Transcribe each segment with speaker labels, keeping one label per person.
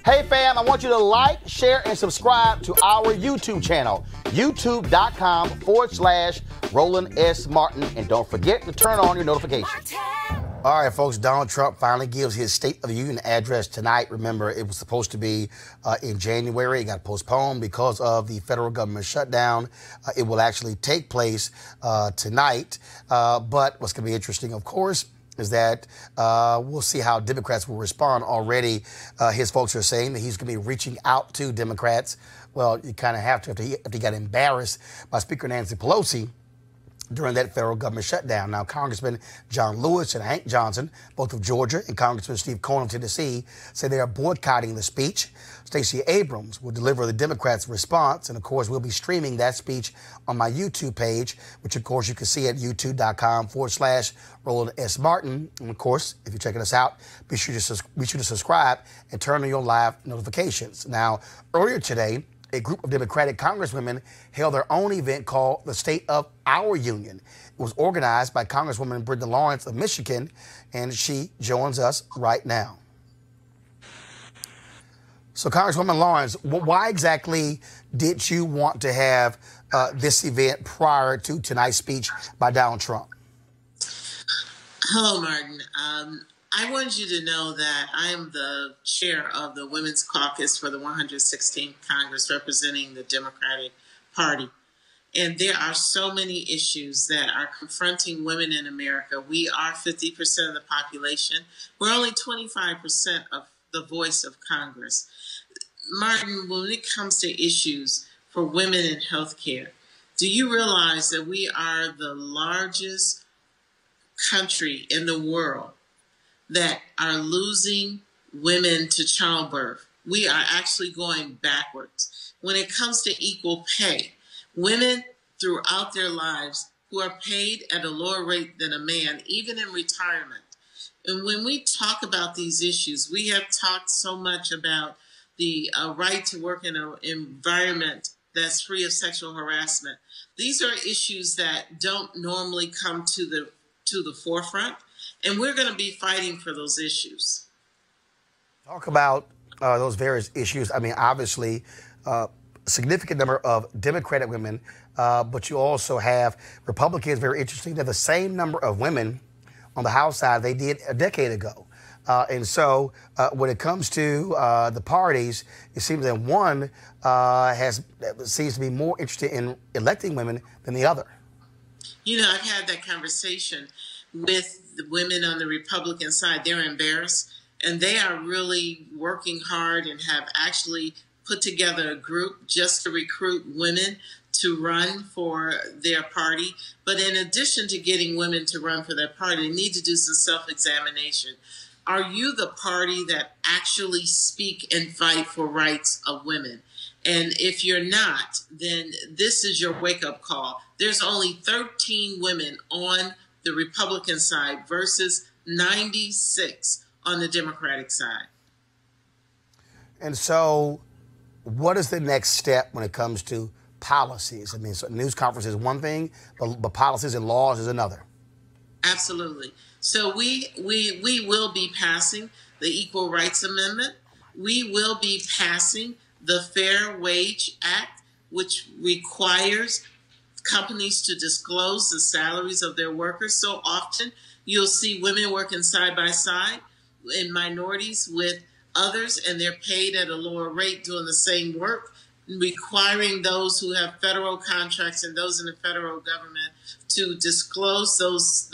Speaker 1: Hey fam, I want you to like, share, and subscribe to our YouTube channel, youtube.com/Roland S. Martin. And don't forget to turn on your notifications. All right, folks, Donald Trump finally gives his State of the Union address tonight. Remember, it was supposed to be in January. It got postponed because of the federal government shutdown. It will actually take place tonight. But what's going to be interesting, of course, is that we'll see how Democrats will respond. Already, his folks are saying that he's going to be reaching out to Democrats. Well, you kind of have to if he got embarrassed by Speaker Nancy Pelosi during that federal government shutdown. Now, Congressman John Lewis and Hank Johnson, both of Georgia, and Congressman Steve Cohen of Tennessee, say they are boycotting the speech. Stacey Abrams will deliver the Democrats' response, and of course, we'll be streaming that speech on my YouTube page, which of course you can see at youtube.com/Roland S. Martin. And of course, if you're checking us out, be sure to subscribe and turn on your live notifications. Now, earlier today, a group of Democratic congresswomen held their own event called the State of Our Union. It was organized by Congresswoman Brenda Lawrence of Michigan, and she joins us right now. So, Congresswoman Lawrence, why exactly did you want to have this event prior to tonight's speech by Donald Trump?
Speaker 2: Hello, Martin. I wanted you to know that I am the chair of the Women's Caucus for the 116th Congress representing the Democratic Party. And there are so many issues that are confronting women in America. We are 50% of the population. We're only 25% of the voice of Congress. Martin, when it comes to issues for women in healthcare, do you realize that we are the largest country in the world that are losing women to childbirth? We are actually going backwards. When it comes to equal pay, women throughout their lives who are paid at a lower rate than a man, even in retirement. And when we talk about these issues, we have talked so much about the right to work in an environment that's free of sexual harassment. These are issues that don't normally come to the forefront. And we're going to be fighting for those issues.
Speaker 1: Talk about those various issues. I mean, obviously, a significant number of Democratic women, but you also have Republicans, very interesting. They have the same number of women on the House side they did a decade ago. And so when it comes to the parties, it seems that one seems to be more interested in electing women than the other.
Speaker 2: You know, I've had that conversation with the women on the Republican side. They're embarrassed, and they are really working hard and have actually put together a group just to recruit women to run for their party. But in addition to getting women to run for their party, they need to do some self-examination. Are you the party that actually speak and fight for rights of women? And if you're not, then this is your wake-up call. There's only 13 women on the Republican side versus 96 on the Democratic side.
Speaker 1: And so what is the next step when it comes to policies? I mean, so news conference is one thing, but policies and laws is another.
Speaker 2: Absolutely. So we will be passing the Equal Rights Amendment. We will be passing the Fair Wage Act, which requires companies to disclose the salaries of their workers. So often you'll see women working side by side and minorities with others, and they're paid at a lower rate doing the same work. Requiring those who have federal contracts and those in the federal government to disclose those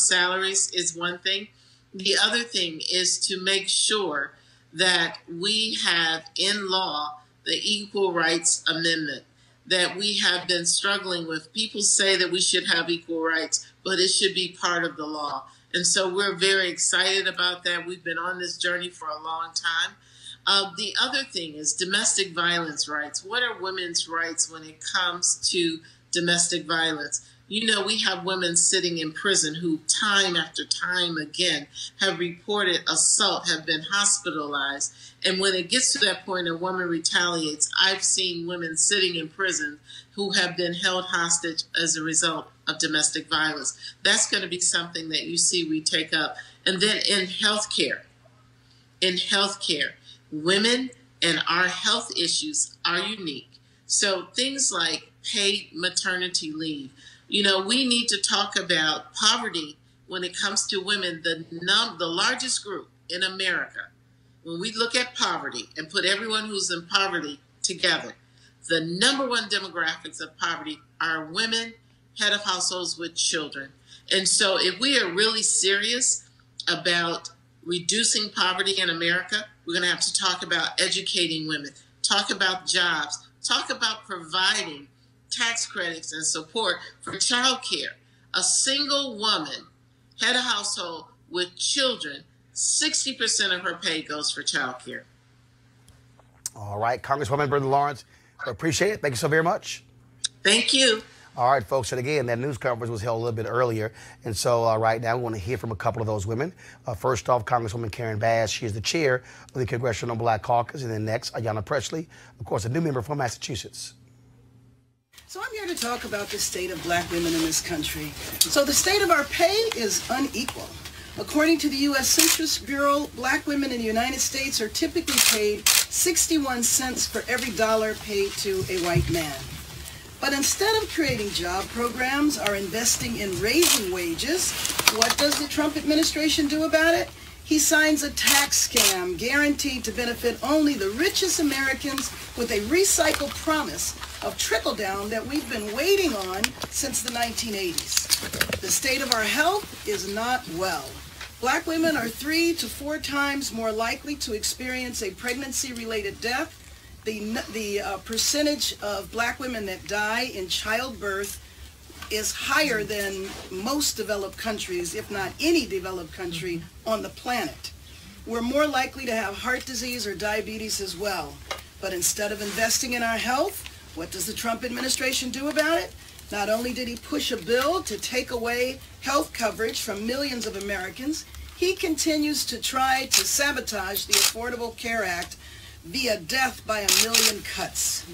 Speaker 2: salaries is one thing. The other thing is to make sure that we have in law the Equal Rights Amendment that we have been struggling with. People say that we should have equal rights, but it should be part of the law. And so we're very excited about that. We've been on this journey for a long time. The other thing is domestic violence rights. What are women's rights when it comes to domestic violence? You know, we have women sitting in prison who time after time again have reported assault, have been hospitalized. And when it gets to that point, a woman retaliates. I've seen women sitting in prison who have been held hostage as a result of domestic violence. That's going to be something that you see we take up. And then in healthcare, Women and our health issues are unique. So things like paid maternity leave. You know, we need to talk about poverty when it comes to women, the largest group in America. When we look at poverty and put everyone who's in poverty together, the number one demographics of poverty are women, head of households with children. And so if we are really serious about reducing poverty in America, we're going to have to talk about educating women, talk about jobs, talk about providing tax credits and support for childcare. A single woman, head of household with children, 60% of her pay goes for childcare.
Speaker 1: All right, Congresswoman Brenda Lawrence, I appreciate it. Thank you so very much.
Speaker 2: Thank you.
Speaker 1: All right, folks, and again, that news conference was held a little bit earlier, and so right now we want to hear from a couple of those women. First off, Congresswoman Karen Bass, she is the chair of the Congressional Black Caucus, and then next, Ayanna Pressley, of course, a new member from Massachusetts.
Speaker 3: So I'm here to talk about the state of black women in this country. So the state of our pay is unequal. According to the U.S. Census Bureau, black women in the United States are typically paid 61 cents for every dollar paid to a white man. But instead of creating job programs or investing in raising wages, what does the Trump administration do about it? He signs a tax scam guaranteed to benefit only the richest Americans with a recycled promise of trickle-down that we've been waiting on since the 1980s. The state of our health is not well. Black women are 3 to 4 times more likely to experience a pregnancy-related death. The percentage of black women that die in childbirth is higher than most developed countries, if not any developed country on the planet. We're more likely to have heart disease or diabetes as well. But instead of investing in our health, what does the Trump administration do about it? Not only did he push a bill to take away health coverage from millions of Americans, he continues to try to sabotage the Affordable Care Act via death by 1 million cuts.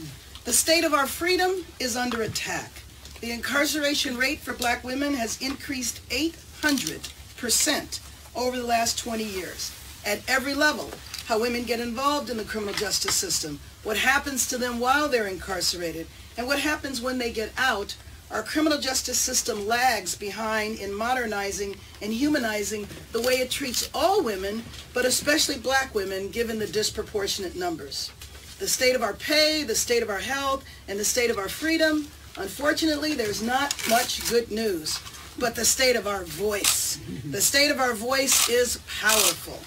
Speaker 3: The state of our freedom is under attack. The incarceration rate for black women has increased 800% over the last 20 years. At every level, how women get involved in the criminal justice system, what happens to them while they're incarcerated, and what happens when they get out. Our criminal justice system lags behind in modernizing and humanizing the way it treats all women, but especially black women, given the disproportionate numbers. The state of our pay, the state of our health, and the state of our freedom, unfortunately, there's not much good news, but the state of our voice. The state of our voice is powerful.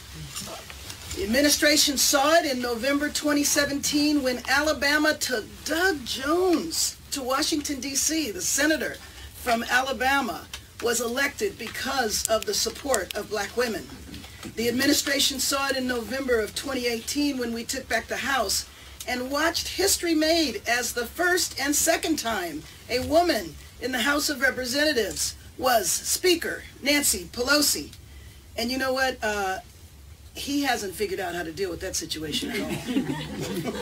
Speaker 3: The administration saw it in November 2017 when Alabama took Doug Jones to Washington, D.C. The senator from Alabama was elected because of the support of black women. The administration saw it in November of 2018 when we took back the House and watched history made as the first and second time a woman in the House of Representatives was Speaker Nancy Pelosi. And you know what? He hasn't figured out how to deal with that situation at all.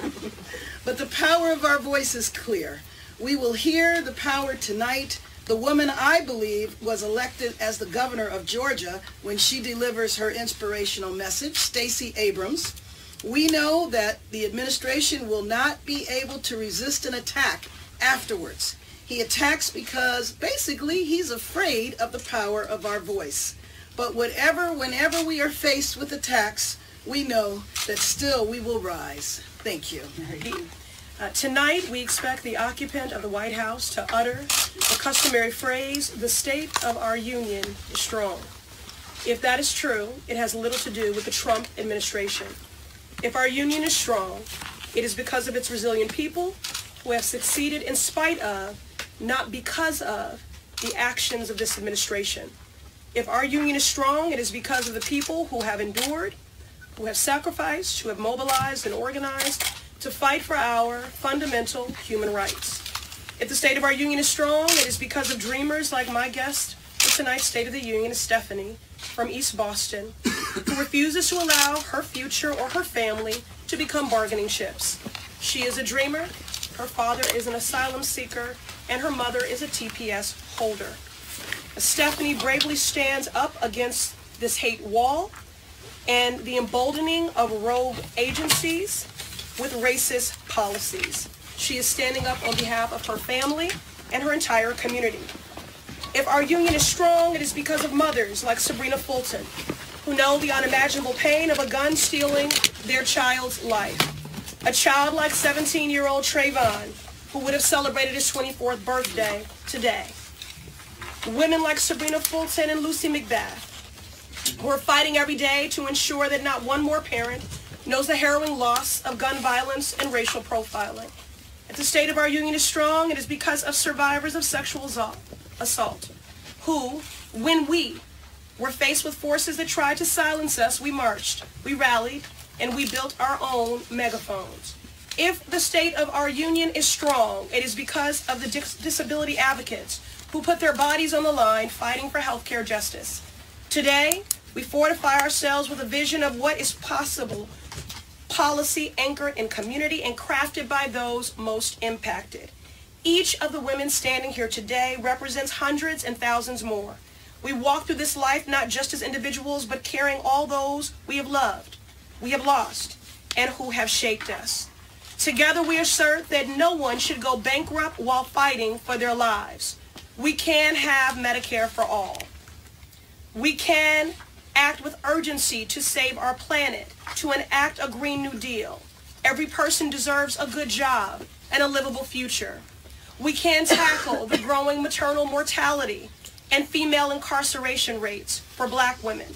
Speaker 3: But the power of our voice is clear. We will hear the power tonight. The woman I believe was elected as the governor of Georgia when she delivers her inspirational message, Stacey Abrams. We know that the administration will not be able to resist an attack afterwards. He attacks because basically he's afraid of the power of our voice. But whenever we are faced with attacks, we know that still we will rise. Thank you.
Speaker 4: Tonight, we expect the occupant of the White House to utter the customary phrase, "The state of our union is strong." If that is true, it has little to do with the Trump administration. If our union is strong, it is because of its resilient people who have succeeded in spite of, not because of, the actions of this administration. If our union is strong, it is because of the people who have endured, who have sacrificed, who have mobilized and organized to fight for our fundamental human rights. If the state of our union is strong, it is because of dreamers like my guest for tonight's State of the Union, Stephanie from East Boston, who refuses to allow her future or her family to become bargaining chips. She is a dreamer, her father is an asylum seeker, and her mother is a TPS holder. Stephanie bravely stands up against this hate wall and the emboldening of rogue agencies with racist policies. She is standing up on behalf of her family and her entire community. If our union is strong, it is because of mothers like Sabrina Fulton, who know the unimaginable pain of a gun stealing their child's life. A child like 17-year-old Trayvon, who would have celebrated his 24th birthday today. Women like Sabrina Fulton and Lucy McBath, who are fighting every day to ensure that not one more parent knows the harrowing loss of gun violence and racial profiling. If the state of our union is strong, it is because of survivors of sexual assault, who, when we were faced with forces that tried to silence us, we marched, we rallied, and we built our own megaphones. If the state of our union is strong, it is because of the disability advocates who put their bodies on the line fighting for healthcare justice. Today, we fortify ourselves with a vision of what is possible, policy anchored in community and crafted by those most impacted. Each of the women standing here today represents hundreds and thousands more. We walk through this life not just as individuals, but carrying all those we have loved, we have lost, and who have shaped us. Together we assert that no one should go bankrupt while fighting for their lives. We can have Medicare for all. We can act with urgency to save our planet, to enact a Green New Deal. Every person deserves a good job and a livable future. We can tackle the growing maternal mortality and female incarceration rates for Black women.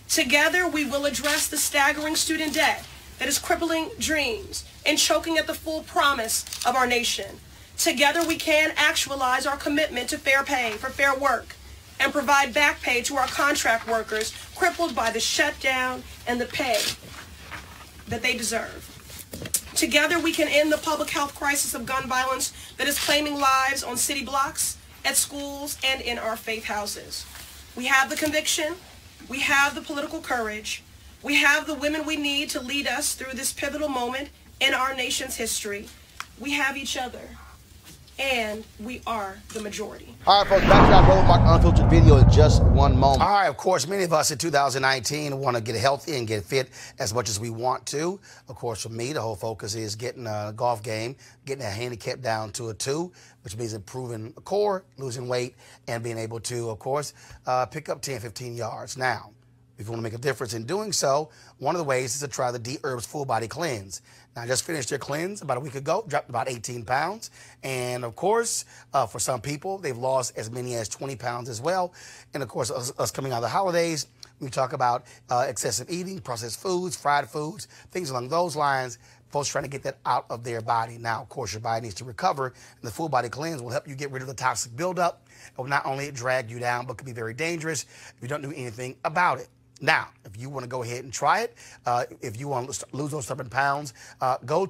Speaker 4: Together, we will address the staggering student debt that is crippling dreams and choking at the full promise of our nation. Together, we can actualize our commitment to fair pay for fair work and provide back pay to our contract workers crippled by the shutdown and the pay that they deserve. Together, we can end the public health crisis of gun violence that is claiming lives on city blocks, at schools, and in our faith houses. We have the conviction, we have the political courage, we have the women we need to lead us through this pivotal moment in our nation's history. We have each other, and we are the majority.
Speaker 1: All right, folks, back to our Roland Martin Unfiltered video in just one moment. All right, of course, many of us in 2019 want to get healthy and get fit as much as we want to. Of course, for me, the whole focus is getting a golf game, getting a handicap down to a 2, which means improving the core, losing weight, and being able to, of course, pick up 10, 15 yards. Now, if you want to make a difference in doing so, one of the ways is to try the D-Herbs Full Body Cleanse. Now, I just finished their cleanse about a week ago, dropped about 18 pounds. And, of course, for some people, they've lost as many as 20 pounds as well. And, of course, us coming out of the holidays, we talk about excessive eating, processed foods, fried foods, things along those lines. Folks trying to get that out of their body. Now, of course, your body needs to recover, and the Full Body Cleanse will help you get rid of the toxic buildup. It will not only drag you down, but could be very dangerous if you don't do anything about it. Now, if you want to go ahead and try it, if you want to lose those 7 pounds, go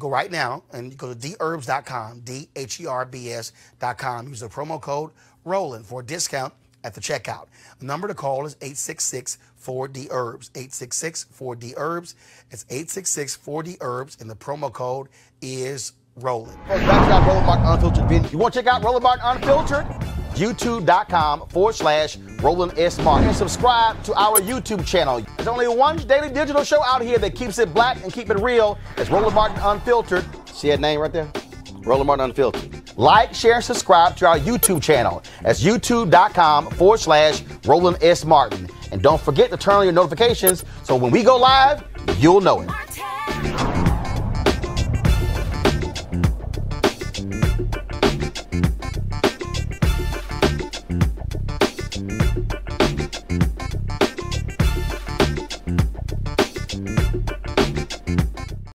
Speaker 1: right now and go to dherbs.com, DHERBS.com. Use the promo code ROLAND for a discount at the checkout. The number to call is 866-4DHERBS, 866-4DHERBS. It's 866-4DHERBS, and the promo code is ROLAND. Back to our Roland Martin Unfiltered video. You want to check out Roland Martin Unfiltered? YouTube.com/Roland S. Martin. And subscribe to our YouTube channel. There's only one daily digital show out here that keeps it black and keep it real. It's Roland Martin Unfiltered. See that name right there? Roland Martin Unfiltered. Like, share, and subscribe to our YouTube channel. That's YouTube.com/Roland S. Martin. And don't forget to turn on your notifications so when we go live, you'll know it.